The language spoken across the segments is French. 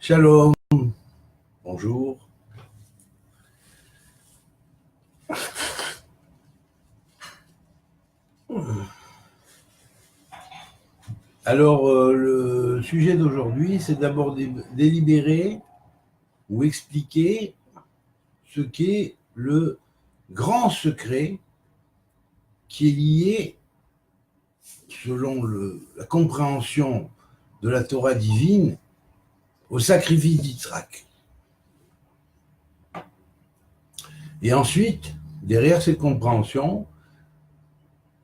Shalom, bonjour. Alors, le sujet d'aujourd'hui, c'est d'abord délibérer ou expliquer ce qu'est le grand secret qui est lié, selon la compréhension de la Torah divine, au sacrifice d'Yitzhak. Et ensuite, derrière cette compréhension,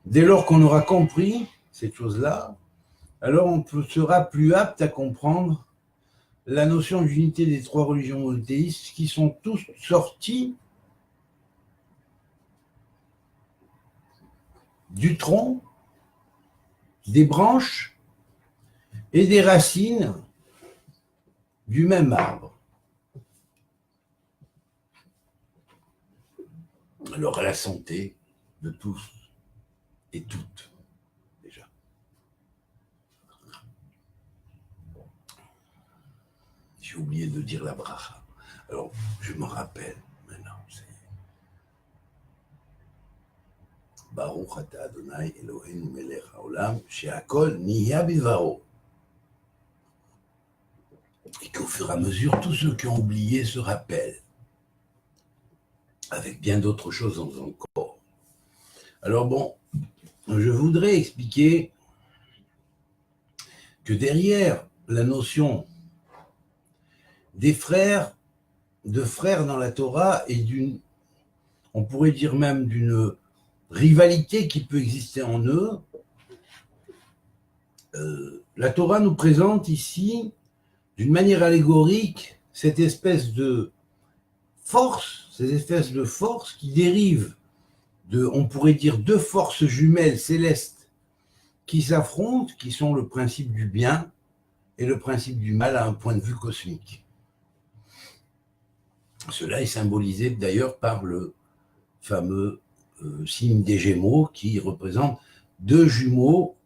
dès lors qu'on aura compris cette chose-là, alors on sera plus apte à comprendre la notion d'unité des trois religions monothéistes qui sont tous sortis du tronc, des branches et des racines du même arbre. Alors à la santé de tous et toutes, déjà. J'ai oublié de dire la bracha. Alors, je me rappelle maintenant. C'est Baruch ata Adonai Eloheinu melech haolam she'akol niya bivaro. Et qu'au fur et à mesure, tous ceux qui ont oublié se rappellent, avec bien d'autres choses encore. Alors bon, je voudrais expliquer que derrière la notion des frères, de frères dans la Torah et on pourrait dire même d'une rivalité qui peut exister en eux, la Torah nous présente ici, d'une manière allégorique, cette espèce de force, ces espèces de forces qui dérivent on pourrait dire, deux forces jumelles célestes qui s'affrontent, qui sont le principe du bien et le principe du mal à un point de vue cosmique. Cela est symbolisé d'ailleurs par le fameux signe des Gémeaux qui représente deux jumeaux,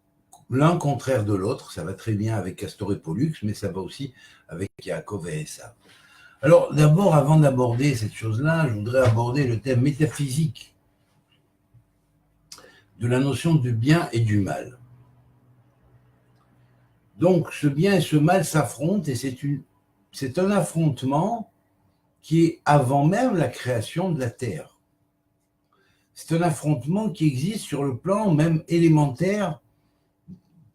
l'un contraire de l'autre. Ça va très bien avec Castor et Pollux, mais ça va aussi avec Yaakov et Esav. Alors d'abord, avant d'aborder cette chose-là, je voudrais aborder le thème métaphysique de la notion du bien et du mal. Donc ce bien et ce mal s'affrontent et c'est un affrontement qui est avant même la création de la Terre. C'est un affrontement qui existe sur le plan même élémentaire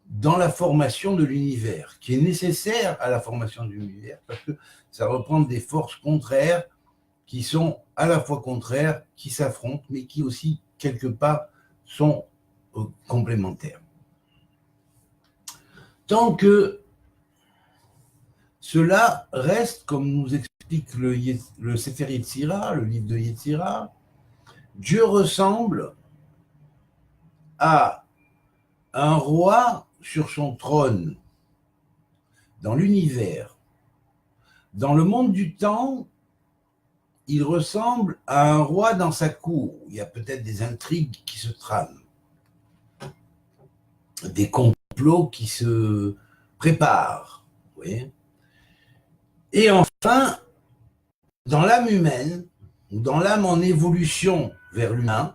dans la formation de l'univers, qui est nécessaire à la formation de l'univers, parce que ça reprend des forces contraires qui sont à la fois contraires, qui s'affrontent, mais qui aussi, quelque part, sont complémentaires. Tant que cela reste, comme nous explique le Sefer Yetzira, le livre de Yetzira, Dieu ressemble à un roi sur son trône, dans l'univers. Dans le monde du temps, il ressemble à un roi dans sa cour. Il y a peut-être des intrigues qui se trament, des complots qui se préparent. Vous voyez ? Et enfin, dans l'âme humaine, ou dans l'âme en évolution vers l'humain,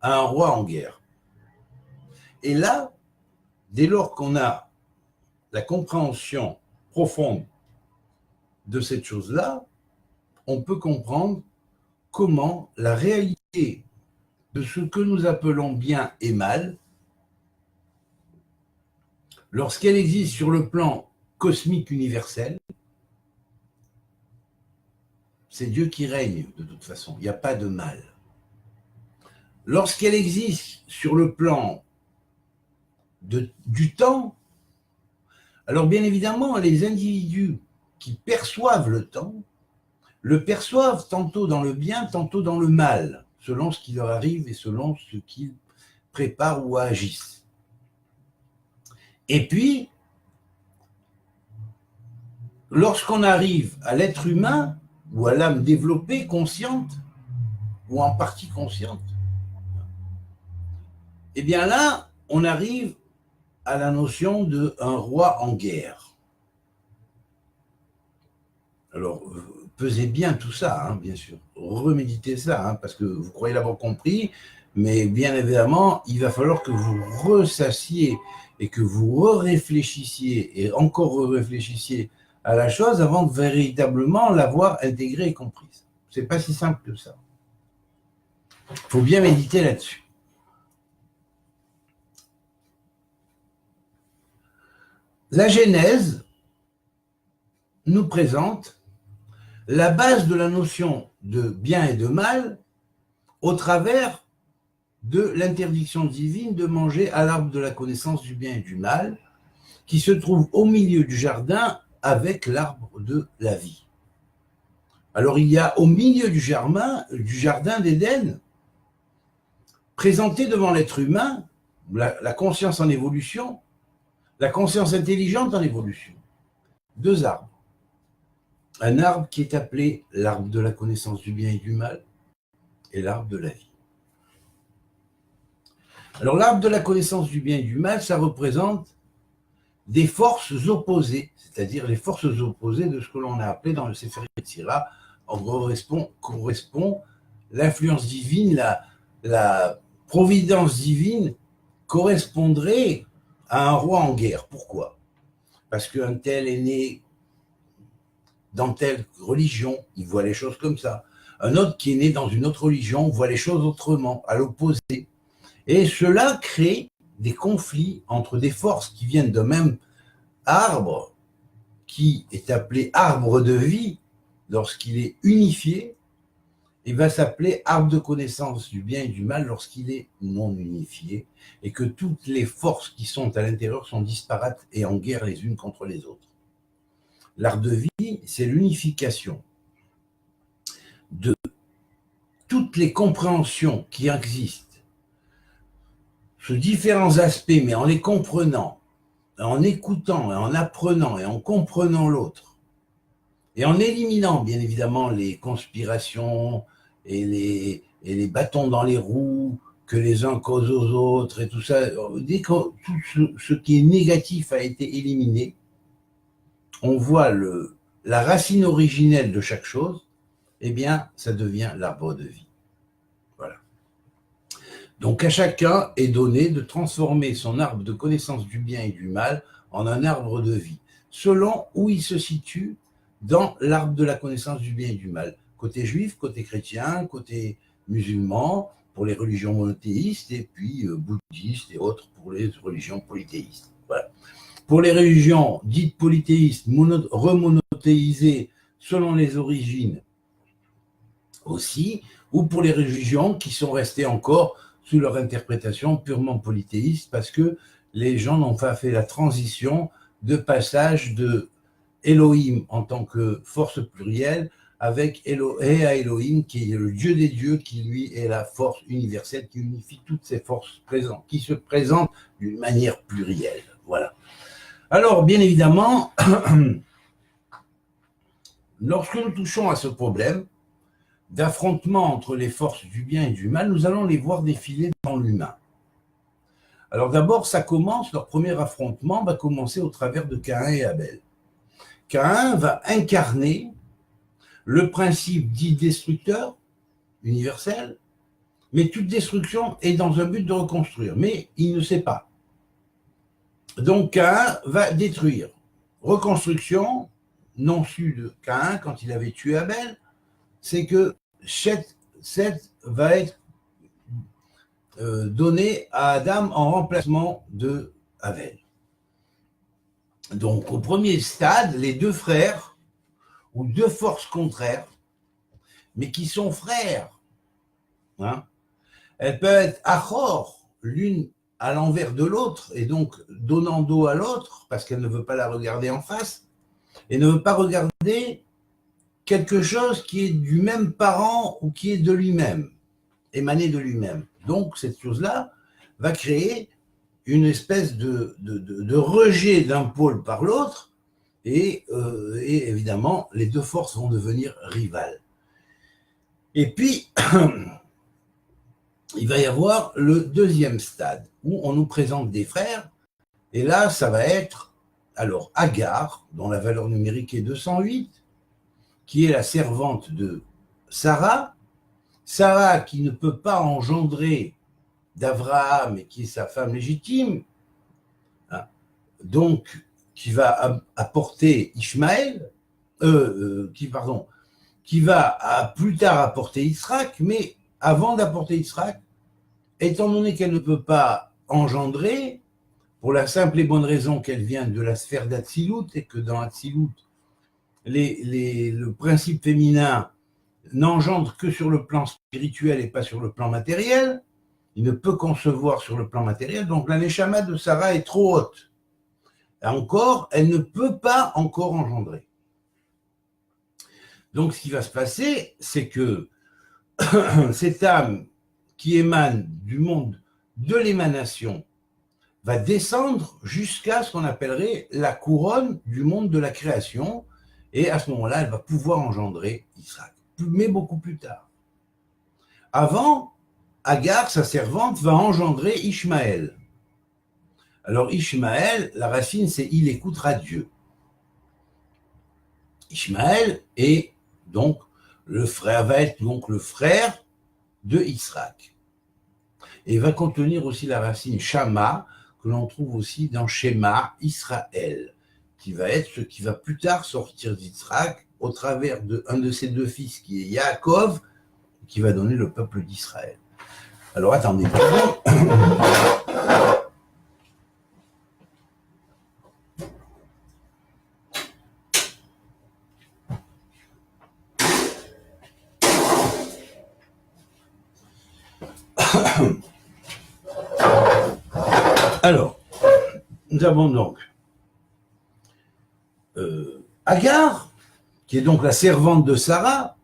un roi en guerre. Et là, dès lors qu'on a la compréhension profonde de cette chose-là, on peut comprendre comment la réalité de ce que nous appelons bien et mal, lorsqu'elle existe sur le plan cosmique universel, c'est Dieu qui règne de toute façon, il n'y a pas de mal. Lorsqu'elle existe sur le plan du temps, alors bien évidemment, les individus qui perçoivent le perçoivent tantôt dans le bien, tantôt dans le mal, selon ce qui leur arrive et selon ce qu'ils préparent ou agissent. Et puis, lorsqu'on arrive à l'être humain, ou à l'âme développée, consciente, ou en partie consciente, eh bien là, on arrive à la notion d'un roi en guerre. Alors, pesez bien tout ça, hein, bien sûr. Reméditez ça, hein, parce que vous croyez l'avoir compris, mais bien évidemment, il va falloir que vous ressassiez et que vous réfléchissiez et encore réfléchissiez à la chose avant de véritablement l'avoir intégrée et comprise. C'est pas si simple que ça. Il faut bien méditer là-dessus. La Genèse nous présente la base de la notion de bien et de mal au travers de l'interdiction divine de manger à l'arbre de la connaissance du bien et du mal, qui se trouve au milieu du jardin avec l'arbre de la vie. Alors il y a au milieu du jardin d'Éden, présenté devant l'être humain, la conscience en évolution, la conscience intelligente en évolution, deux arbres. Un arbre qui est appelé l'arbre de la connaissance du bien et du mal, et l'arbre de la vie. Alors l'arbre de la connaissance du bien et du mal, ça représente des forces opposées, c'est-à-dire les forces opposées de ce que l'on a appelé dans le Sefer Yetzirah, correspond l'influence divine, la providence divine correspondrait à un roi en guerre. Pourquoi? Parce qu'un tel est né dans telle religion, il voit les choses comme ça. Un autre qui est né dans une autre religion voit les choses autrement, à l'opposé. Et cela crée des conflits entre des forces qui viennent d'un même arbre, qui est appelé arbre de vie, lorsqu'il est unifié, il va s'appeler arbre de connaissance du bien et du mal lorsqu'il est non unifié, et que toutes les forces qui sont à l'intérieur sont disparates et en guerre les unes contre les autres. L'arbre de vie, c'est l'unification de toutes les compréhensions qui existent sous différents aspects, mais en les comprenant, en écoutant et en apprenant et en comprenant l'autre, et en éliminant bien évidemment les conspirations et les bâtons dans les roues que les uns causent aux autres et tout ça, dès que tout ce qui est négatif a été éliminé, on voit la racine originelle de chaque chose, eh bien, ça devient l'arbre de vie. Voilà. Donc, à chacun est donné de transformer son arbre de connaissance du bien et du mal en un arbre de vie, selon où il se situe dans l'arbre de la connaissance du bien et du mal. Côté juif, côté chrétien, côté musulman, pour les religions monothéistes, et puis bouddhistes et autres pour les religions polythéistes. Voilà. Pour les religions dites polythéistes, remonothéisées selon les origines aussi, ou pour les religions qui sont restées encore sous leur interprétation purement polythéiste, parce que les gens n'ont pas fait la transition de passage de Elohim en tant que force plurielle avec Elohim qui est le Dieu des dieux, qui lui est la force universelle qui unifie toutes ces forces présentes, qui se présentent d'une manière plurielle. Voilà. Alors, bien évidemment, lorsque nous touchons à ce problème d'affrontement entre les forces du bien et du mal, nous allons les voir défiler dans l'humain. Alors d'abord, leur premier affrontement va commencer au travers de Caïn et Abel. Caïn va incarner le principe dit destructeur, universel, mais toute destruction est dans un but de reconstruire, mais il ne sait pas. Donc Caïn va détruire. Reconstruction, non su de Caïn quand il avait tué Abel, c'est que Seth va être donné à Adam en remplacement de Abel. Donc au premier stade, les deux frères, ou deux forces contraires, mais qui sont frères, hein, elles peuvent être achor, l'une à l'envers de l'autre, et donc donnant dos à l'autre, parce qu'elle ne veut pas la regarder en face, et ne veut pas regarder quelque chose qui est du même parent ou qui est de lui-même, émané de lui-même. Donc cette chose-là va créer une espèce de rejet d'un pôle par l'autre, et évidemment, les deux forces vont devenir rivales. Et puis, il va y avoir le deuxième stade, où on nous présente des frères, et là, ça va être, alors, Agar, dont la valeur numérique est 208, qui est la servante de Sarah, Sarah qui ne peut pas engendrer d'Abraham et qui est sa femme légitime, hein, donc qui va apporter Ishmaël, qui va plus tard apporter Israël, mais avant d'apporter Israël, étant donné qu'elle ne peut pas engendrer, pour la simple et bonne raison qu'elle vient de la sphère d'Atsilut, et que dans Atsilut, le principe féminin n'engendre que sur le plan spirituel et pas sur le plan matériel, il ne peut concevoir sur le plan matériel, donc la neshama de Sarah est trop haute. Et encore, elle ne peut pas encore engendrer. Donc ce qui va se passer, c'est que cette âme qui émane du monde de l'émanation va descendre jusqu'à ce qu'on appellerait la couronne du monde de la création, et à ce moment-là, elle va pouvoir engendrer Israël, mais beaucoup plus tard. Avant, Agar, sa servante, va engendrer Ishmaël. Alors Ishmaël, la racine, c'est « il écoutera Dieu ». Ishmaël est donc va être donc le frère de Israël. Et va contenir aussi la racine Shama, que l'on trouve aussi dans Shema Israël, qui va être ce qui va plus tard sortir d'Israël au travers d'un de ses deux fils, qui est Yaakov, qui va donner le peuple d'Israël. Alors attendez. Alors, nous avons donc Agar, qui est donc la servante de Sarah,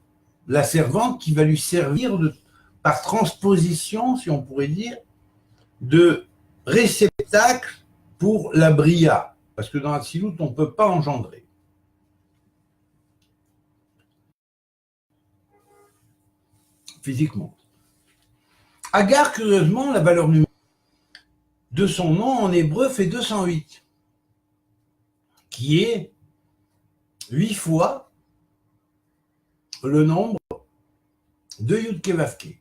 la servante qui va lui servir par transposition, si on pourrait dire, de réceptacle pour la bria, parce que dans la Atsilut, on ne peut pas engendrer. Physiquement. Agar, curieusement, la valeur numérique de son nom en hébreu fait 208, qui est 8 fois le nombre de Yud-Kevavke.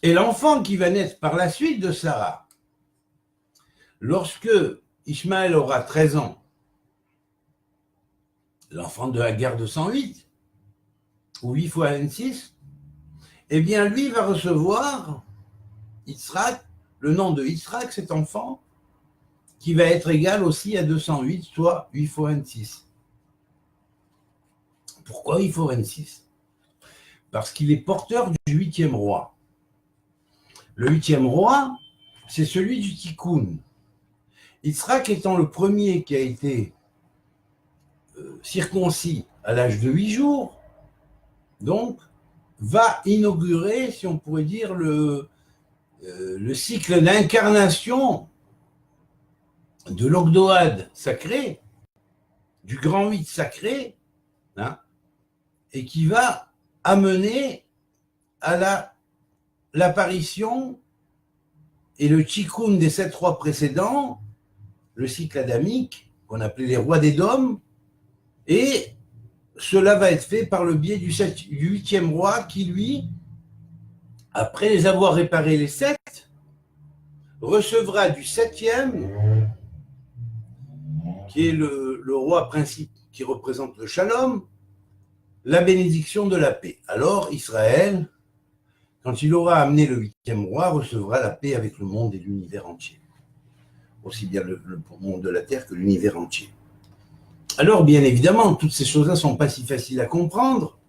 Et l'enfant qui va naître par la suite de Sarah, lorsque Ishmaël aura 13 ans, l'enfant de Agar 208, ou 8 fois N6, eh bien lui va recevoir Yitzhak, le nom de Yitzhak, cet enfant, qui va être égal aussi à 208, soit 8 fois N6. Pourquoi 8 fois N6? Parce qu'il est porteur du 8e roi. Le 8e roi, c'est celui du Tikkun. Yitzhak étant le premier qui a été circoncis à l'âge de 8 jours, donc, va inaugurer, si on pourrait dire, le cycle d'incarnation de l'Ogdoad sacré, du grand 8 sacré, hein, et qui va amener à l'apparition et le tikkun des 7 rois précédents, le cycle adamique, qu'on appelait les rois d'Édom, et cela va être fait par le biais du 8e roi qui, lui, après les avoir réparés les 7, recevra du 7e, qui est le roi principe qui représente le shalom, la bénédiction de la paix. Alors Israël, quand il aura amené le 8e roi, recevra la paix avec le monde et l'univers entier. Aussi bien le monde de la terre que l'univers entier. Alors, bien évidemment, toutes ces choses-là ne sont pas si faciles à comprendre.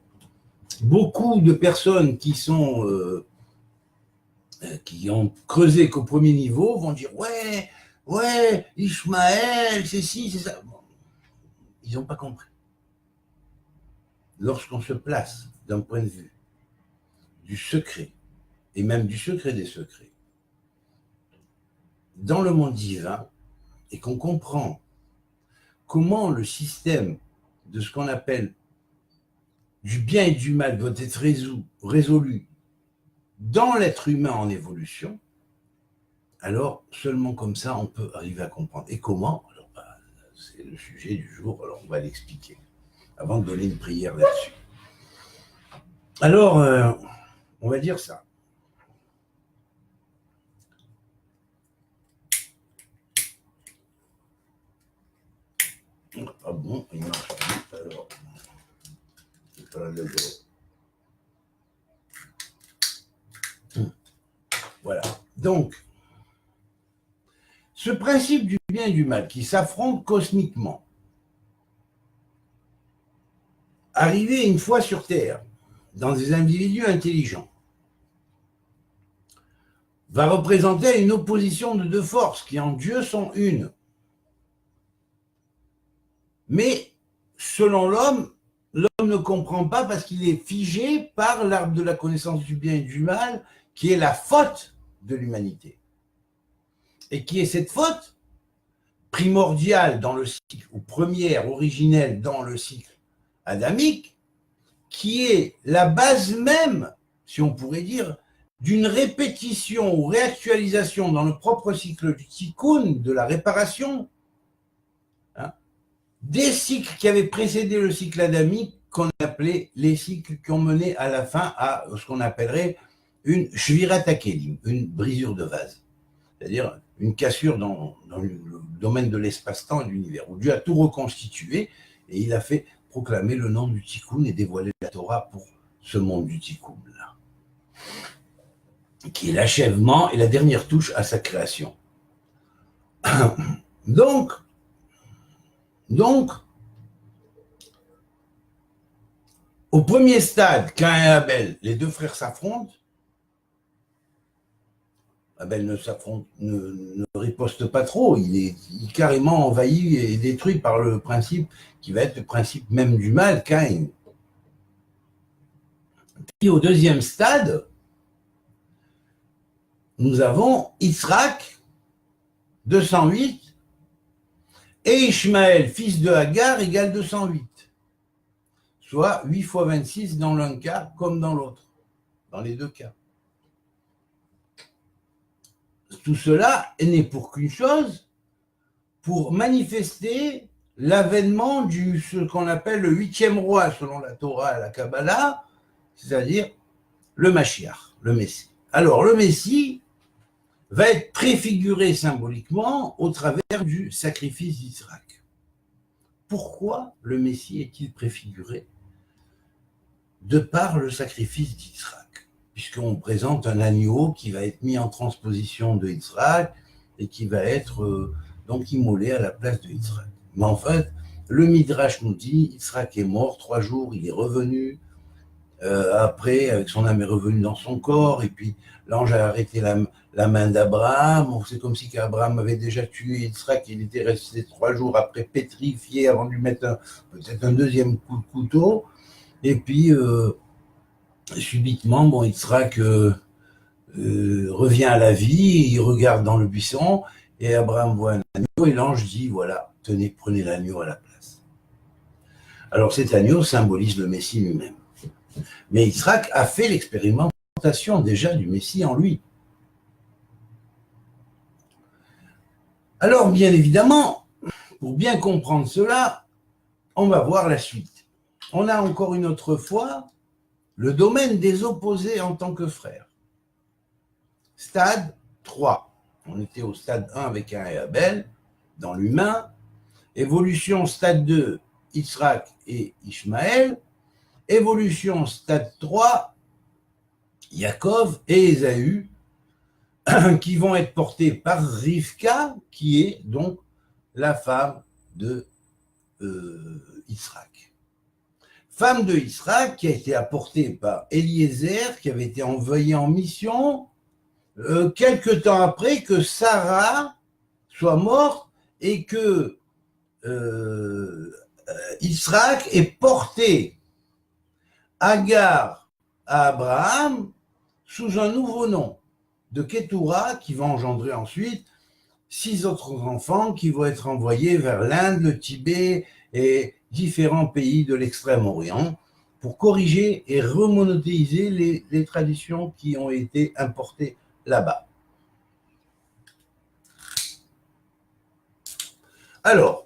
Beaucoup de personnes qui ont creusé qu'au premier niveau vont dire « Ouais, Ishmaël, c'est ci, c'est ça. » Ils n'ont pas compris. Lorsqu'on se place d'un point de vue du secret, et même du secret des secrets, dans le monde divin, et qu'on comprend comment le système de ce qu'on appelle du bien et du mal doit être résolu dans l'être humain en évolution, alors seulement comme ça on peut arriver à comprendre. Et comment? Alors, c'est le sujet du jour, alors on va l'expliquer, avant de donner une prière là-dessus. Alors, on va dire ça. Ah bon, il marche plus, alors. Voilà. Donc, ce principe du bien et du mal qui s'affrontent cosmiquement, arrivé une fois sur Terre, dans des individus intelligents, va représenter une opposition de deux forces qui en Dieu sont une. Mais selon l'homme ne comprend pas parce qu'il est figé par l'arbre de la connaissance du bien et du mal, qui est la faute de l'humanité. Et qui est cette faute primordiale dans le cycle, ou première, originelle dans le cycle adamique, qui est la base même, si on pourrait dire, d'une répétition ou réactualisation dans le propre cycle du tikkun, de la réparation, hein, des cycles qui avaient précédé le cycle adamique, qu'on appelait les cycles qui ont mené à la fin à ce qu'on appellerait une shvirat hakelim, une brisure de vase, c'est-à-dire une cassure dans le domaine de l'espace-temps et de l'univers, où Dieu a tout reconstitué et il a fait proclamer le nom du tikkun et dévoiler la Torah pour ce monde du tikkun là, qui est l'achèvement et la dernière touche à sa création. Donc, au premier stade, Caïn et Abel, les deux frères s'affrontent. Abel ne riposte pas trop, il est carrément envahi et détruit par le principe qui va être le principe même du mal, Caïn. Puis au deuxième stade, nous avons Yitzhak, 208, et Ishmaël, fils de Hagar, égale 208. Soit 8 fois 26 dans l'un cas comme dans l'autre, dans les deux cas. Tout cela n'est pour qu'une chose, pour manifester l'avènement du ce qu'on appelle le 8e roi selon la Torah et la Kabbalah, c'est-à-dire le Mashiach, le Messie. Alors le Messie va être préfiguré symboliquement au travers du sacrifice d'Israël. Pourquoi le Messie est-il préfiguré? De par le sacrifice d'Israël, puisqu'on présente un agneau qui va être mis en transposition de Israël et qui va être donc immolé à la place de Israël. Mais en fait, le Midrash nous dit, Israël est mort 3 jours, il est revenu, après, avec son âme est revenu dans son corps, et puis l'ange a arrêté la main d'Abraham, c'est comme si Abraham avait déjà tué Israël, il était resté 3 jours après pétrifié avant de lui mettre peut-être un deuxième coup de couteau, et puis subitement, Yitzhak revient à la vie, il regarde dans le buisson, et Abraham voit un agneau, et l'ange dit, voilà, tenez, prenez l'agneau à la place. Alors cet agneau symbolise le Messie lui-même. Mais Yitzhak a fait l'expérimentation déjà du Messie en lui. Alors, bien évidemment, pour bien comprendre cela, on va voir la suite. On a encore une autre fois le domaine des opposés en tant que frères. Stade 3. On était au stade 1 avec Caïn et Abel, dans l'humain. Évolution stade 2, Yitzhak et Ishmaël. Évolution stade 3, Yaakov et Ésaü, qui vont être portés par Rivka, qui est donc la femme de Yitzhak. Femme de Yitzhak qui a été apportée par Eliezer, qui avait été envoyé en mission, quelque temps après que Sarah soit morte et que Yitzhak ait porté Agar à Abraham sous un nouveau nom de Ketura, qui va engendrer ensuite 6 autres enfants qui vont être envoyés vers l'Inde, le Tibet et différents pays de l'Extrême-Orient pour corriger et remonothéiser les traditions qui ont été importées là-bas. Alors,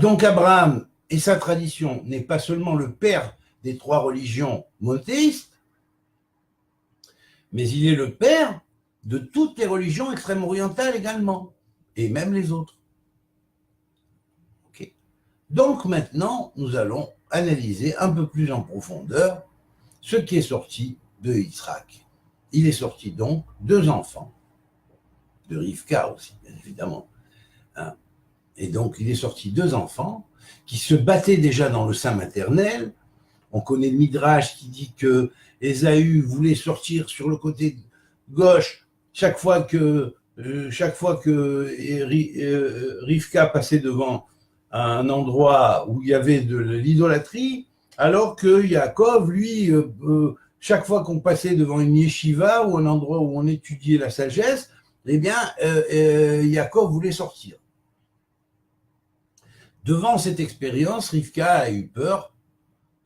Donc Abraham et sa tradition n'est pas seulement le père des 3 religions monothéistes, mais il est le père de toutes les religions extrême-orientales également, et même les autres. Okay. Donc maintenant, nous allons analyser un peu plus en profondeur ce qui est sorti de Yitzhak. Il est sorti donc 2 enfants, de Rivka aussi, bien évidemment. Et donc, il est sorti 2 enfants qui se battaient déjà dans le sein maternel. On connaît le Midrash qui dit que Ésaü voulait sortir sur le côté gauche chaque fois que Rivka passait devant un endroit où il y avait de l'idolâtrie, alors que Yaakov, lui, chaque fois qu'on passait devant une yeshiva ou un endroit où on étudiait la sagesse, eh bien, Yaakov voulait sortir. Devant cette expérience, Rivka a eu peur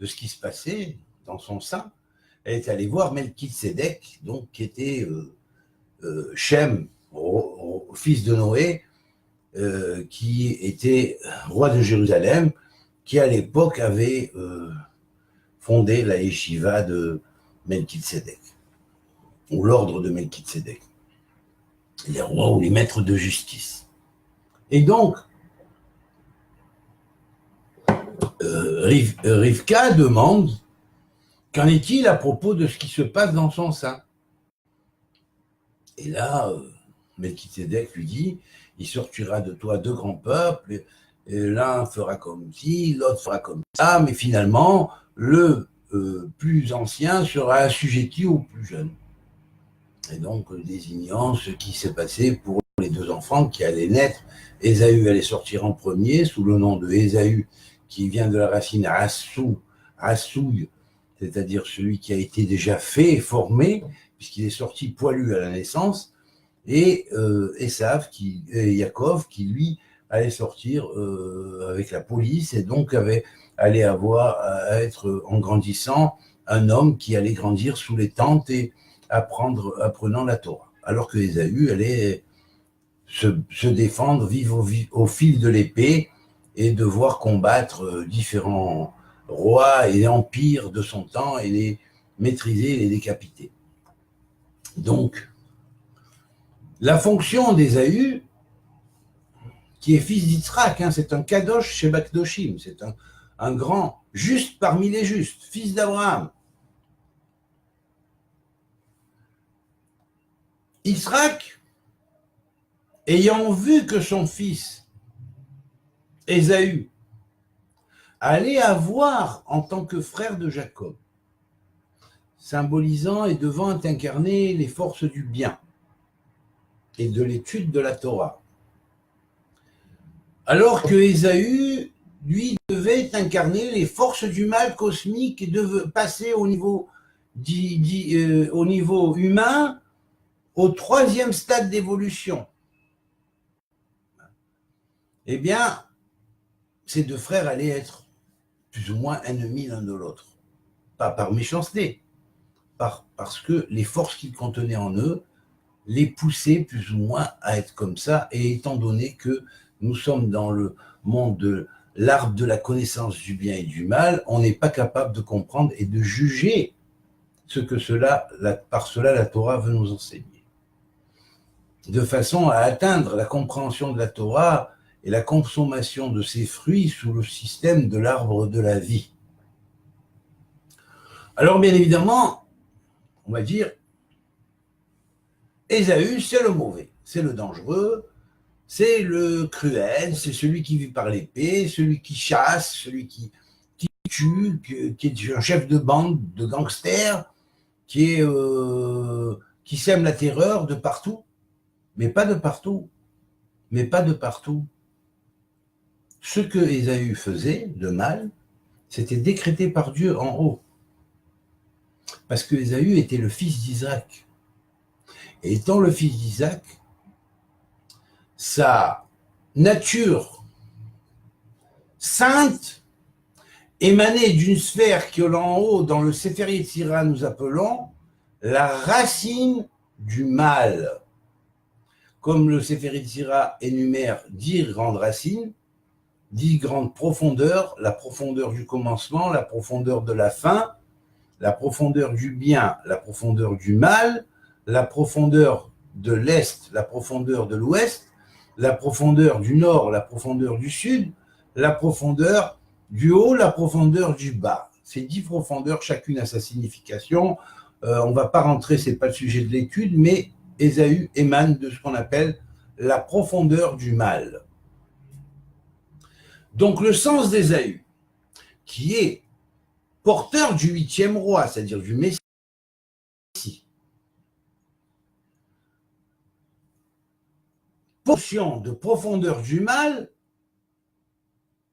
de ce qui se passait dans son sein. Elle est allée voir Melchitsédek, donc qui était Shem, fils de Noé, qui était roi de Jérusalem, qui à l'époque avait fondé la yeshiva de Melchitsédek, ou l'ordre de Melchitsédek, les rois ou les maîtres de justice. Et donc, Rivka demande qu'en est-il à propos de ce qui se passe dans son sein. Et là, Melchitsédek lui dit, il sortira de toi 2 grands peuples, et l'un fera comme ci, l'autre fera comme ça, mais finalement, le plus ancien sera assujetti au plus jeune. Et donc, désignant ce qui s'est passé pour les 2 enfants qui allaient naître. Ésaü allait sortir en premier, sous le nom de Ésaü, qui vient de la racine Rassouille, c'est-à-dire celui qui a été déjà fait, formé, puisqu'il est sorti poilu à la naissance, et Yaakov, qui lui allait sortir avec la police, et donc allait avoir à être, en grandissant, un homme qui allait grandir sous les tentes et apprenant la Torah. Alors que Ésaü allait se défendre, vivre au fil de l'épée, et devoir combattre différents rois et empires de son temps et les maîtriser et les décapiter. Donc, la fonction d'Ésaü, qui est fils d'Yitzhak, c'est un kadosh chez Bakdoshim, c'est un grand, juste parmi les justes, fils d'Abraham. Yitzhak, ayant vu que son fils Ésaü allait avoir en tant que frère de Jacob, symbolisant et devant incarner les forces du bien et de l'étude de la Torah. Alors que Ésaü, lui, devait incarner les forces du mal cosmique et devait passer au niveau humain, au 3e stade d'évolution. Eh bien, ces 2 frères allaient être plus ou moins ennemis l'un de l'autre. Pas par méchanceté, parce que les forces qu'ils contenaient en eux les poussaient plus ou moins à être comme ça, et étant donné que nous sommes dans le monde de l'arbre de la connaissance du bien et du mal, on n'est pas capable de comprendre et de juger ce que par cela la Torah veut nous enseigner. De façon à atteindre la compréhension de la Torah et la consommation de ses fruits sous le système de l'arbre de la vie. Alors bien évidemment, on va dire, Ésaü, c'est le mauvais, c'est le dangereux, c'est le cruel, c'est celui qui vit par l'épée, celui qui chasse, celui qui tue, qui est un chef de bande, de gangsters, qui sème la terreur de partout, mais pas de partout. Ce que Ésaü faisait de mal, c'était décrété par Dieu en haut. Parce que Ésaü était le fils d'Isaac. Et étant le fils d'Isaac, sa nature sainte émanait d'une sphère que l'en haut, dans le Sefer Yetzira, nous appelons la racine du mal. Comme le Sefer Yetzira énumère 10 grandes racines, 10 grandes profondeurs, la profondeur du commencement, la profondeur de la fin, la profondeur du bien, la profondeur du mal, la profondeur de l'Est, la profondeur de l'Ouest, la profondeur du Nord, la profondeur du Sud, la profondeur du haut, la profondeur du bas. Ces 10 profondeurs, chacune a sa signification. On ne va pas rentrer, ce n'est pas le sujet de l'étude, mais Ésaü émane de ce qu'on appelle la profondeur du mal. Donc le sens d'Ésaü, qui est porteur du 8e roi, c'est-à-dire du Messie, portion de profondeur du mal,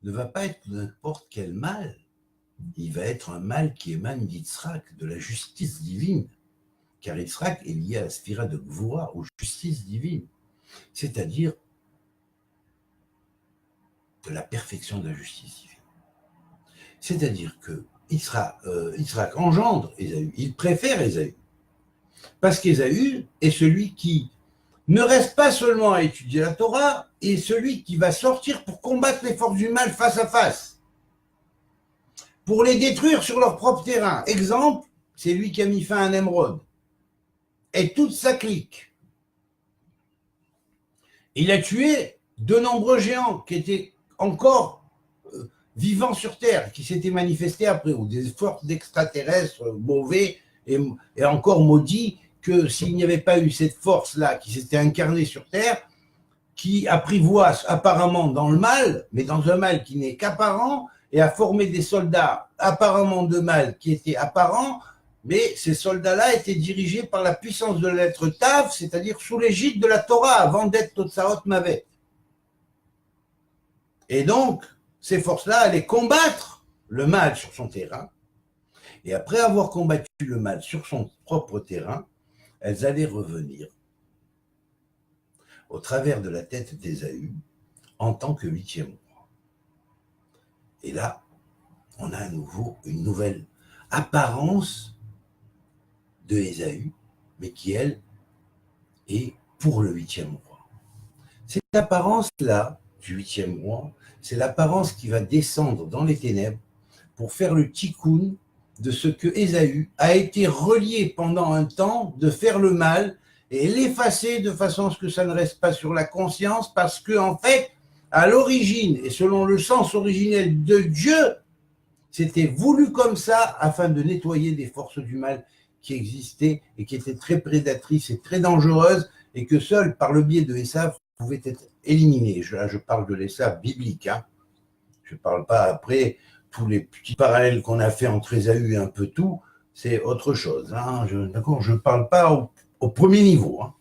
ne va pas être n'importe quel mal. Il va être un mal qui émane d'Yitzhak, de la justice divine. Car Yitzhak est lié à la sphira de Gvura, aux justices divines. C'est-à-dire de la perfection de la justice divine. C'est-à-dire que Yitzhak engendre Ésaü, il préfère Ésaü. Parce qu'Ésaü est celui qui ne reste pas seulement à étudier la Torah, est celui qui va sortir pour combattre les forces du mal face à face, pour les détruire sur leur propre terrain. Exemple, c'est lui qui a mis fin à Nemrod, et toute sa clique. Il a tué de nombreux géants qui étaient encore vivants sur Terre, qui s'étaient manifestés après, ou des forces d'extraterrestres mauvais et encore maudits, que s'il n'y avait pas eu cette force-là qui s'était incarnée sur Terre, qui apprivoise apparemment dans le mal, mais dans un mal qui n'est qu'apparent, et a formé des soldats apparemment de mal qui étaient apparents, mais ces soldats-là étaient dirigés par la puissance de la lettre Tav, c'est-à-dire sous l'égide de la Torah, avant d'être Totsaot Mavet. Et donc, ces forces-là allaient combattre le mal sur son terrain, et après avoir combattu le mal sur son propre terrain, elles allaient revenir au travers de la tête d'Ésaü en tant que 8e roi. Et là, on a à nouveau une nouvelle apparence de Ésaü, mais qui, elle, est pour le 8e roi. Cette apparence-là, du 8e roi, c'est l'apparence qui va descendre dans les ténèbres pour faire le tikkun de ce que Ésaü a été relié pendant un temps de faire le mal et l'effacer de façon à ce que ça ne reste pas sur la conscience, parce que en fait, à l'origine, et selon le sens originel de Dieu, c'était voulu comme ça afin de nettoyer des forces du mal qui existaient et qui étaient très prédatrices et très dangereuses, et que seules, par le biais de Esav, pouvaient être éliminées. Là, je parle de l'Esav biblique, hein. Je ne parle pas après tous les petits parallèles qu'on a fait entre Ésaü et un peu tout, c'est autre chose. Hein. Je ne parle pas au premier niveau. Hein.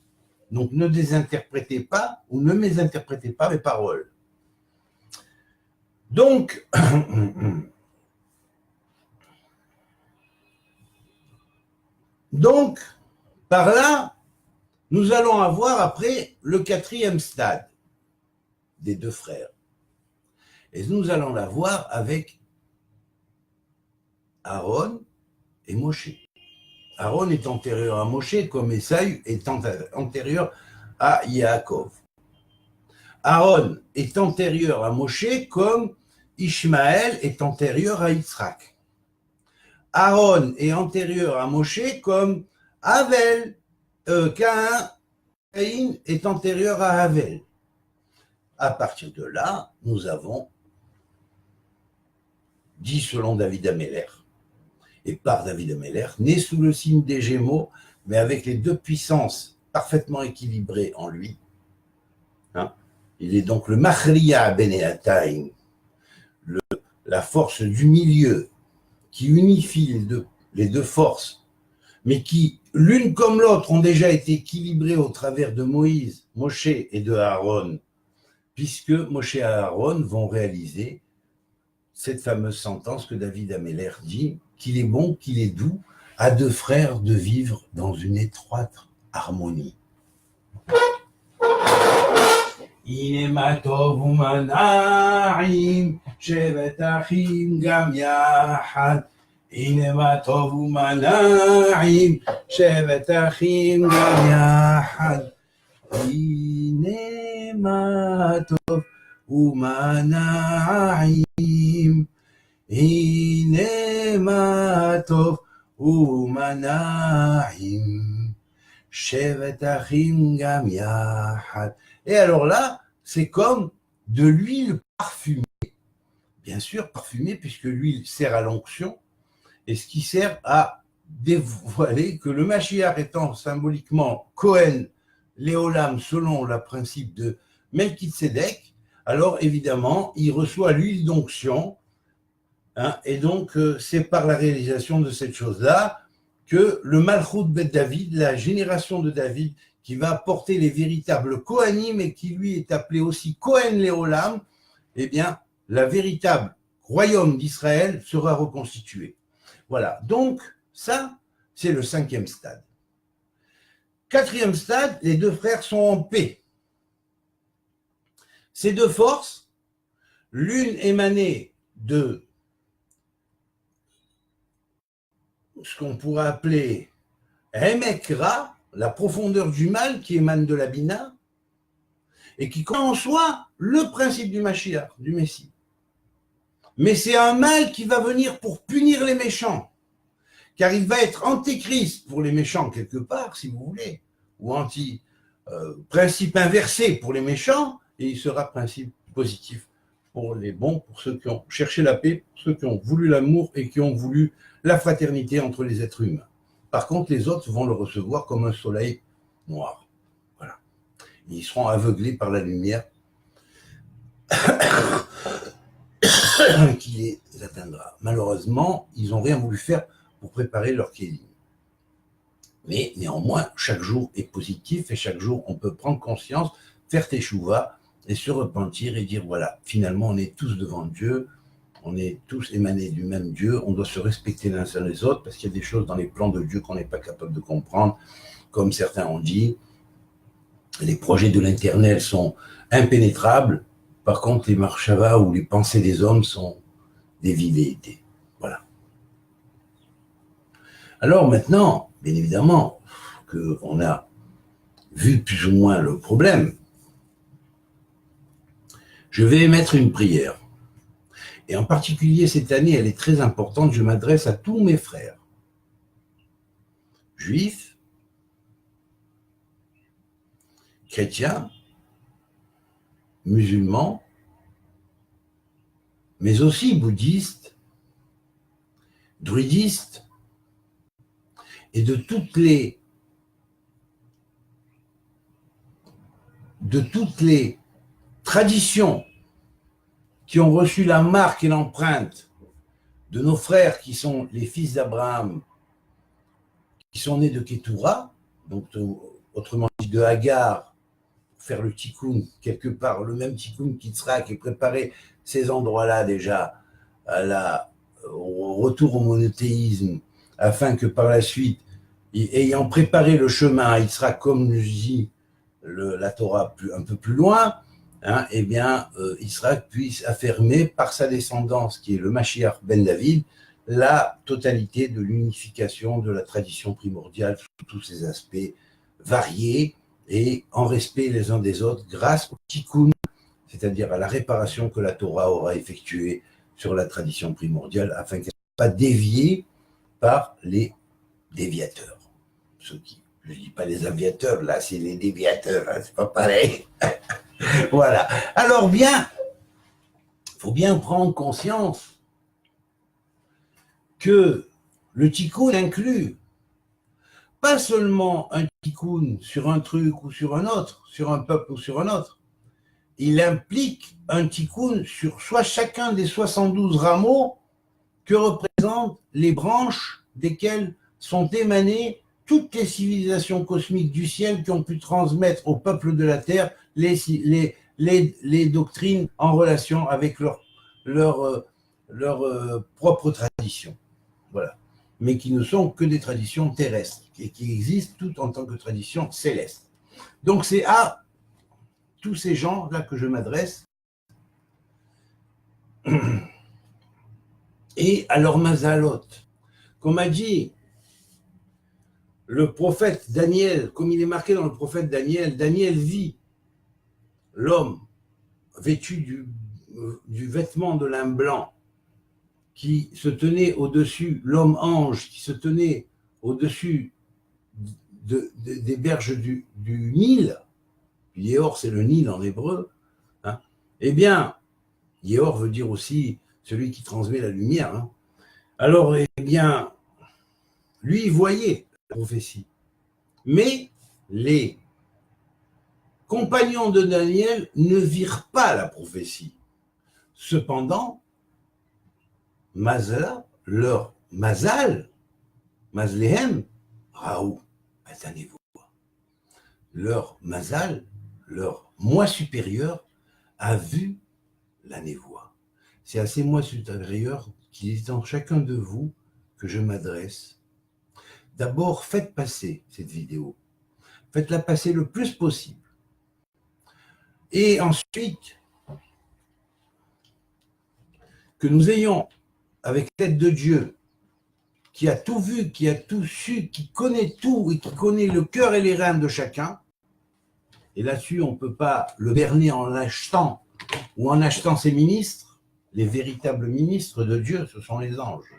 Donc ne désinterprétez pas ou ne mésinterprétez pas mes paroles. Donc, par là, nous allons avoir après le 4e stade des 2 frères. Et nous allons l'avoir avec Aaron et Moshe. Aaron est antérieur à Moshe, comme Esaü est antérieur à Yaakov. Aaron est antérieur à Moshe, comme Ishmaël est antérieur à Yitzhak. Aaron est antérieur à Moshe, comme Caïn est antérieur à Havel. À partir de là, nous avons dit selon David Ameller, et par David Ameller, né sous le signe des Gémeaux, mais avec les 2 puissances parfaitement équilibrées en lui. Hein, il est donc le Machriya Beneataim, la force du milieu qui unifie les deux forces, mais qui, l'une comme l'autre, ont déjà été équilibrées au travers de Moïse, Moshe et de Aaron, puisque Moshe et Aaron vont réaliser cette fameuse sentence que David Ameller dit, qu'il est bon, qu'il est doux à 2 frères de vivre dans une étroite harmonie. הנה מה טוב ומה נעים, שבת אחים גם יחד. הנה מה טוב ומה נעים, שבת אחים גם יחד. הנה מה טוב ומנעים, הנה מה טוב ומנעים, שבט אחים גם יחד. Et alors là, c'est comme de l'huile parfumée. Bien sûr, parfumée, puisque l'huile sert à l'onction, et ce qui sert à dévoiler que le Mashiach étant symboliquement Cohen, Léolam, selon le principe de Melchizedek, alors évidemment, il reçoit l'huile d'onction, hein, et donc c'est par la réalisation de cette chose-là que le Malchut Bet David, la génération de David, qui va porter les véritables Kohanim et qui lui est appelé aussi Cohen Léolam, eh bien, la véritable royaume d'Israël sera reconstitué. Voilà, donc ça, c'est le 5e stade. 4e stade, les deux frères sont en paix. Ces deux forces, l'une émanée de ce qu'on pourrait appeler Emek Ra, la profondeur du mal qui émane de la Bina, et qui contient en soi le principe du Mashiach, du Messie. Mais c'est un mal qui va venir pour punir les méchants, car il va être antéchrist pour les méchants quelque part, si vous voulez, ou principe inversé pour les méchants, et il sera principe positif pour les bons, pour ceux qui ont cherché la paix, pour ceux qui ont voulu l'amour et qui ont voulu la fraternité entre les êtres humains. Par contre, les autres vont le recevoir comme un soleil noir. Voilà. Ils seront aveuglés par la lumière qui les atteindra. Malheureusement, ils n'ont rien voulu faire pour préparer leur kélim. Mais néanmoins, chaque jour est positif et chaque jour, on peut prendre conscience, faire teshuva et se repentir et dire, voilà, finalement, on est tous devant Dieu, on est tous émanés du même Dieu, on doit se respecter les uns les autres parce qu'il y a des choses dans les plans de Dieu qu'on n'est pas capable de comprendre. Comme certains ont dit, les projets de l'internel sont impénétrables, par contre, les marshava ou les pensées des hommes sont des vérités. Voilà. Alors maintenant, bien évidemment, qu'on a vu plus ou moins le problème, je vais émettre une prière. Et en particulier, cette année, elle est très importante. Je m'adresse à tous mes frères, juifs, chrétiens, musulmans, mais aussi bouddhistes, druidistes, et de toutes les traditions qui ont reçu la marque et l'empreinte de nos frères qui sont les fils d'Abraham, qui sont nés de Ketura, donc autrement dit de Hagar, pour faire le tikkun, quelque part, le même tikkun qu'Yitzhak, et préparer ces endroits-là déjà au retour au monothéisme, afin que par la suite, ayant préparé le chemin à Yitzhak, comme nous dit la Torah un peu plus loin, hein, eh bien, Yitzhak puisse affirmer par sa descendance, qui est le Mashiach ben David, la totalité de l'unification de la tradition primordiale sous tous ses aspects variés et en respect les uns des autres grâce au tikkun, c'est-à-dire à la réparation que la Torah aura effectuée sur la tradition primordiale afin qu'elle ne soit pas déviée par les déviateurs. Ceux qui, je ne dis pas les aviateurs, là c'est les déviateurs, hein, c'est pas pareil. Voilà. Alors bien, il faut bien prendre conscience que le tikkun inclut pas seulement un tikkun sur un truc ou sur un autre, sur un peuple ou sur un autre, il implique un tikkun sur soit chacun des 72 rameaux que représentent les branches desquelles sont émanées toutes les civilisations cosmiques du ciel qui ont pu transmettre au peuple de la terre les doctrines en relation avec leur propre tradition. Voilà. Mais qui ne sont que des traditions terrestres et qui existent toutes en tant que traditions célestes. Donc c'est à tous ces gens-là que je m'adresse et à leur mazalot. Comme a dit le prophète Daniel, comme il est marqué dans le prophète Daniel, Daniel vit l'homme vêtu du vêtement de lin blanc, qui se tenait au-dessus, l'homme ange qui se tenait au-dessus des berges du Nil, Yéhor c'est le Nil en hébreu, hein, eh bien, Yéhor veut dire aussi celui qui transmet la lumière. Hein. Alors, eh bien, lui, il voyait la prophétie. Mais les compagnons de Daniel ne virent pas la prophétie. Cependant, Mazala, leur Mazal, Mazlehem, Raou, attendez-vous, leur Mazal, leur moi supérieur, a vu la névoie. C'est à ces moi supérieurs qu'il est en chacun de vous que je m'adresse. D'abord, faites passer cette vidéo. Faites-la passer le plus possible. Et ensuite, que nous ayons, avec l'aide de Dieu, qui a tout vu, qui a tout su, qui connaît tout et qui connaît le cœur et les reins de chacun, et là-dessus, on ne peut pas le berner en l'achetant ou en achetant ses ministres. Les véritables ministres de Dieu, ce sont les anges.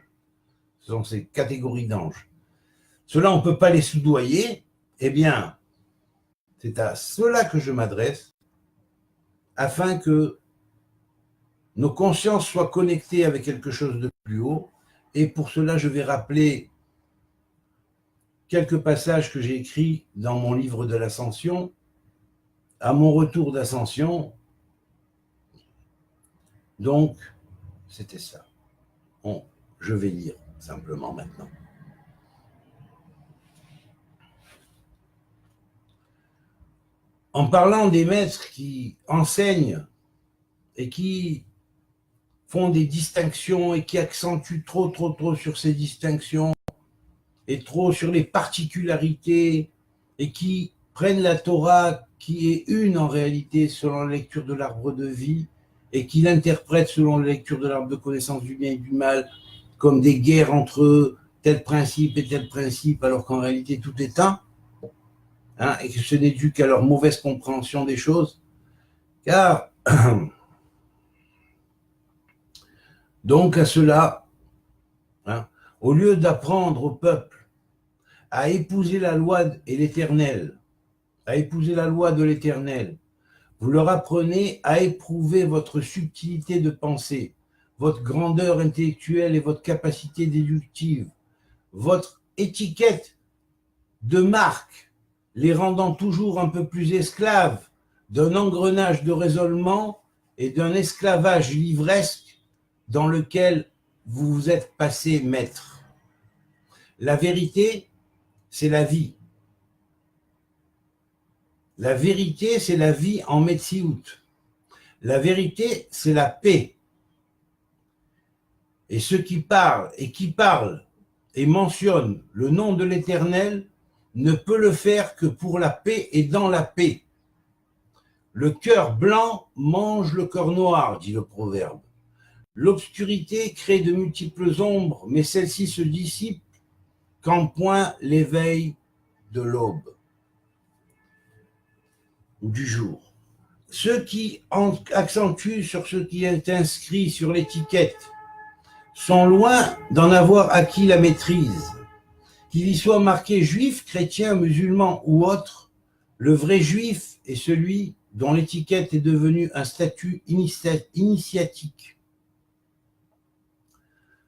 Ce sont ces catégories d'anges. Ceux-là, on ne peut pas les soudoyer. Eh bien, c'est à ceux-là que je m'adresse, afin que nos consciences soient connectées avec quelque chose de plus haut. Et pour cela, je vais rappeler quelques passages que j'ai écrits dans mon livre de l'Ascension. À mon retour d'Ascension, donc, c'était ça. Bon, je vais lire simplement maintenant. En parlant des maîtres qui enseignent et qui font des distinctions et qui accentuent trop sur ces distinctions et trop sur les particularités et qui prennent la Torah qui est une en réalité selon la lecture de l'arbre de vie et qui l'interprètent selon la lecture de l'arbre de connaissance du bien et du mal comme des guerres entre tel principe et tel principe alors qu'en réalité tout est un, hein, et que ce n'est dû qu'à leur mauvaise compréhension des choses, car donc à cela, hein, au lieu d'apprendre au peuple à épouser la loi et l'Éternel, à épouser la loi de l'Éternel, vous leur apprenez à éprouver votre subtilité de pensée, votre grandeur intellectuelle et votre capacité déductive, votre étiquette de marque, les rendant toujours un peu plus esclaves d'un engrenage de raisonnement et d'un esclavage livresque dans lequel vous vous êtes passé maître. La vérité, c'est la vie. La vérité, c'est la vie en Metsiout. La vérité, c'est la paix. Et ceux qui parlent et mentionnent le nom de l'Éternel ne peut le faire que pour la paix et dans la paix. Le cœur blanc mange le cœur noir, dit le proverbe. L'obscurité crée de multiples ombres, mais celle-ci se dissipe quand point l'éveil de l'aube ou du jour. Ceux qui accentuent sur ce qui est inscrit sur l'étiquette sont loin d'en avoir acquis la maîtrise. Qu'il y soit marqué juif, chrétien, musulman ou autre, le vrai juif est celui dont l'étiquette est devenue un statut initiatique.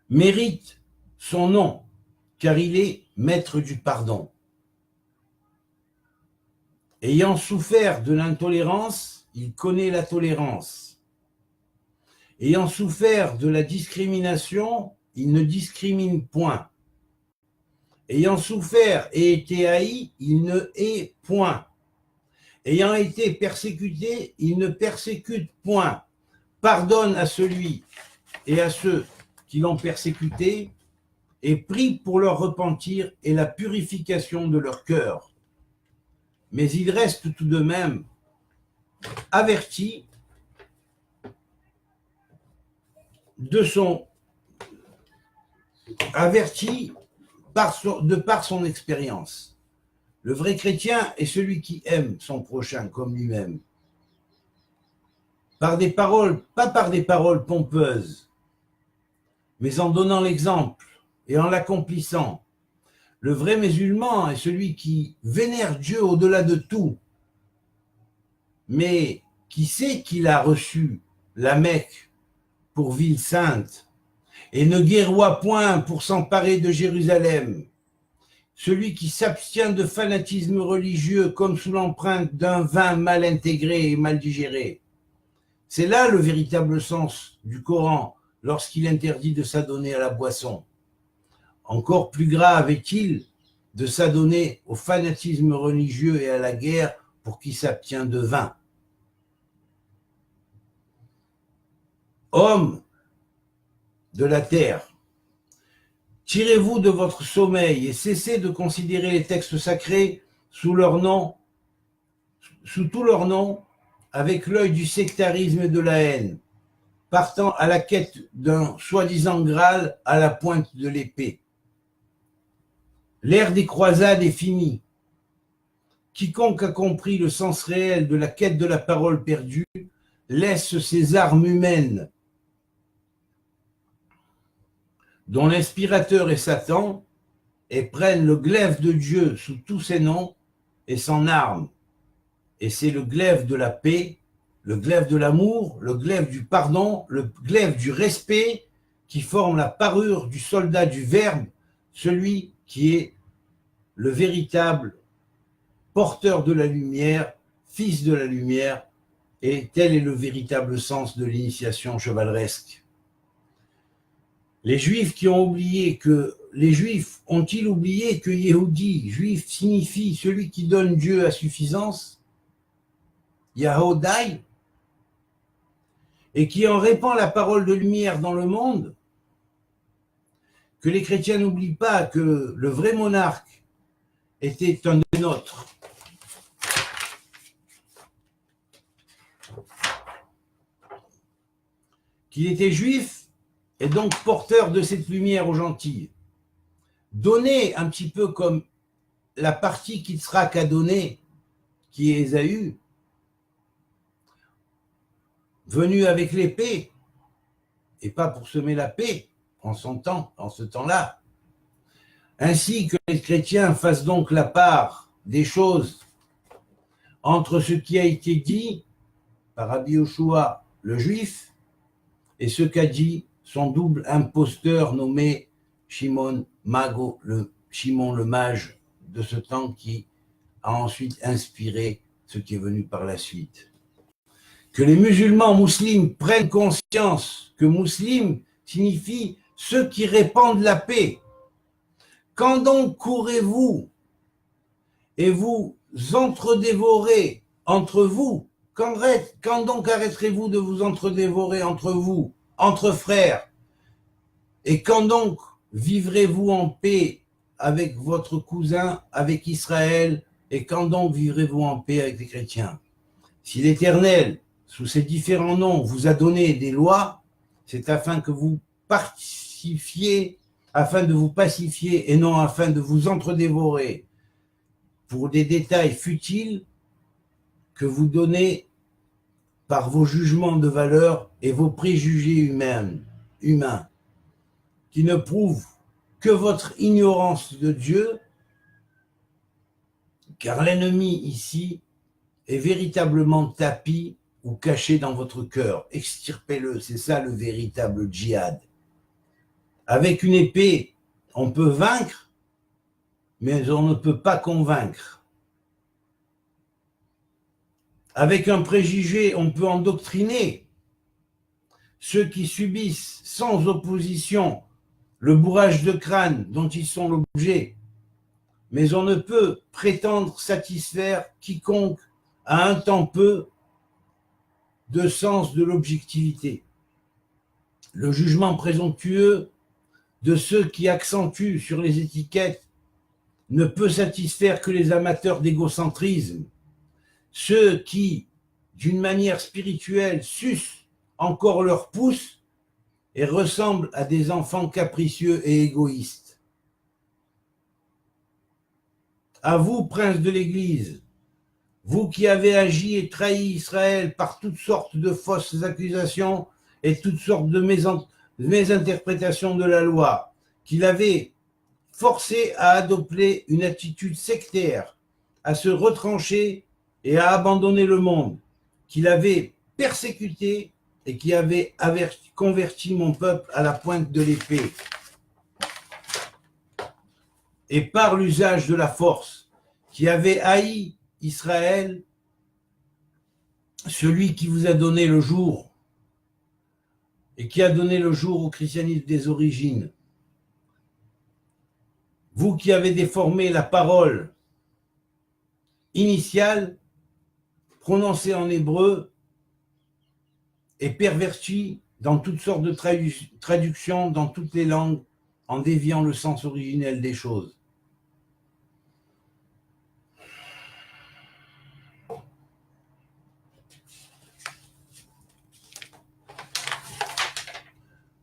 Mérite son nom, car il est maître du pardon. Ayant souffert de l'intolérance, il connaît la tolérance. Ayant souffert de la discrimination, il ne discrimine point. Ayant souffert et été haï, il ne hait point. Ayant été persécuté, il ne persécute point. Pardonne à celui et à ceux qui l'ont persécuté et prie pour leur repentir et la purification de leur cœur. Mais il reste tout de même averti de par son expérience. Le vrai chrétien est celui qui aime son prochain comme lui-même. par des paroles, pas par des paroles pompeuses, mais en donnant l'exemple et en l'accomplissant. Le vrai musulman est celui qui vénère Dieu au-delà de tout, mais qui sait qu'il a reçu la Mecque pour ville sainte et ne guerroie point pour s'emparer de Jérusalem. Celui qui s'abstient de fanatisme religieux comme sous l'empreinte d'un vin mal intégré et mal digéré. C'est là le véritable sens du Coran lorsqu'il interdit de s'adonner à la boisson. Encore plus grave est-il de s'adonner au fanatisme religieux et à la guerre pour qui s'abstient de vin. Hommes de la terre, tirez-vous de votre sommeil et cessez de considérer les textes sacrés sous tous leurs noms, avec l'œil du sectarisme et de la haine, partant à la quête d'un soi-disant Graal à la pointe de l'épée. L'ère des croisades est finie. Quiconque a compris le sens réel de la quête de la parole perdue laisse ses armes humaines, dont l'inspirateur est Satan, et prenne le glaive de Dieu sous tous ses noms et s'en arme. Et c'est le glaive de la paix, le glaive de l'amour, le glaive du pardon, le glaive du respect qui forme la parure du soldat du Verbe, celui qui est le véritable porteur de la lumière, fils de la lumière, et tel est le véritable sens de l'initiation chevaleresque. Les Juifs ont-ils oublié que Yehudi, juif, signifie celui qui donne Dieu à suffisance, Yahodai, et qui en répand la parole de lumière dans le monde? Que les chrétiens n'oublient pas que le vrai monarque était un des nôtres. Qu'il était juif et donc porteur de cette lumière aux gentils. Donner un petit peu comme la partie qu'il sera qu'à donner, qui est Ésaü, venu avec l'épée, et pas pour semer la paix en ce temps-là. Ainsi que les chrétiens fassent donc la part des choses entre ce qui a été dit par Rabbi Yoshua le juif et ce qu'a dit son double imposteur nommé Shimon Mago, Shimon le mage de ce temps qui a ensuite inspiré ce qui est venu par la suite. Que les musulmans prennent conscience que musulmans signifie ceux qui répandent la paix. Quand donc courez-vous et vous entredévorez entre vous? Quand donc arrêterez-vous de vous entredévorer entre vous, entre frères? Et quand donc vivrez-vous en paix avec votre cousin, avec Israël? Et quand donc vivrez-vous en paix avec les chrétiens? Si l'Éternel, sous ses différents noms, vous a donné des lois, c'est afin que vous pacifiez, afin de vous pacifier et non afin de vous entredévorer. Pour des détails futiles que vous donnez par vos jugements de valeur et vos préjugés humains, qui ne prouvent que votre ignorance de Dieu, car l'ennemi ici est véritablement tapi ou caché dans votre cœur. Extirpez-le, c'est ça le véritable djihad. Avec une épée, on peut vaincre, mais on ne peut pas convaincre. Avec un préjugé, on peut endoctriner ceux qui subissent sans opposition le bourrage de crâne dont ils sont l'objet, mais on ne peut prétendre satisfaire quiconque a un tant peu de sens de l'objectivité. Le jugement présomptueux de ceux qui accentuent sur les étiquettes ne peut satisfaire que les amateurs d'égocentrisme, ceux qui, d'une manière spirituelle, sucent encore leur pouce et ressemblent à des enfants capricieux et égoïstes. À vous, princes de l'Église, vous qui avez agi et trahi Israël par toutes sortes de fausses accusations et toutes sortes de mésinterprétations de la loi, qui l'avez forcé à adopter une attitude sectaire, à se retrancher et à abandonner le monde, qui l'avait persécuté et qui avait converti mon peuple à la pointe de l'épée. Et par l'usage de la force, qui avait haï Israël, celui qui vous a donné le jour et qui a donné le jour au christianisme des origines, vous qui avez déformé la parole initiale prononcée en hébreu et pervertie dans toutes sortes de traductions dans toutes les langues en déviant le sens originel des choses.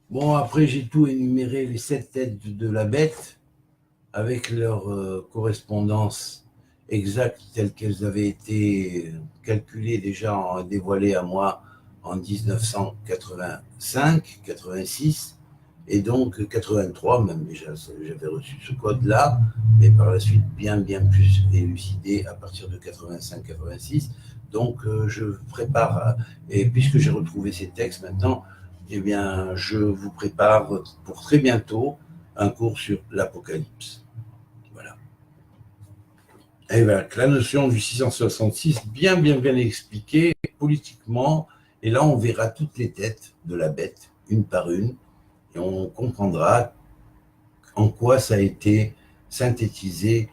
Bon, après, j'ai tout énuméré, les 7 têtes de la bête, avec leur correspondance exacte telles qu'elles avaient été calculées déjà, dévoilées à moi en 1985-86, et donc 83, même déjà, j'avais reçu ce code-là, mais par la suite bien plus élucidé à partir de 85-86. Donc, je prépare, et puisque j'ai retrouvé ces textes maintenant, eh bien, je vous prépare pour très bientôt un cours sur l'Apocalypse. Voilà. Et bien, la notion du 666, bien expliquée politiquement, et là, on verra toutes les têtes de la bête, une par une, et on comprendra en quoi ça a été synthétisé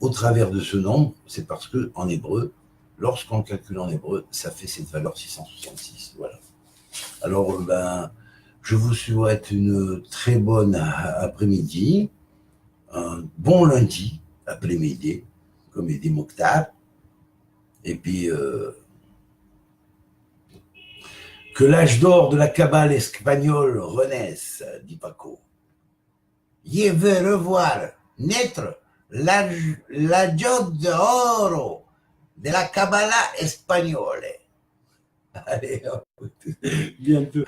au travers de ce nombre. C'est parce que en hébreu, lorsqu'on calcule en hébreu, ça fait cette valeur 666. Voilà. Alors, je vous souhaite une très bonne après-midi, un bon lundi après-midi, comme il dit Mokhtar, et puis que l'âge d'or de la cabale espagnole renaisse, dit Paco. Je veux revoir naître l'âge d'or de la cabala espagnole. Allez, bientôt.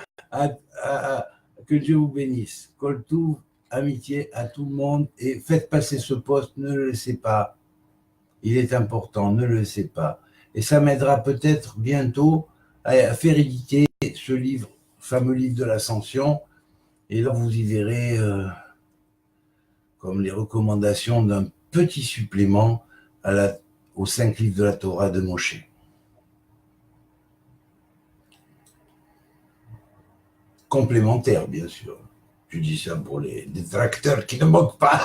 Que Dieu vous bénisse. Koltou, amitié à tout le monde et faites passer ce poste, ne le laissez pas. Il est important, ne le laissez pas. Et ça m'aidera peut-être bientôt à faire éditer ce livre, fameux livre de l'Ascension. Et là, vous y verrez comme les recommandations d'un petit supplément aux 5 livres de la Torah de Moshe. Complémentaire, bien sûr. Je dis ça pour les détracteurs qui ne manquent pas.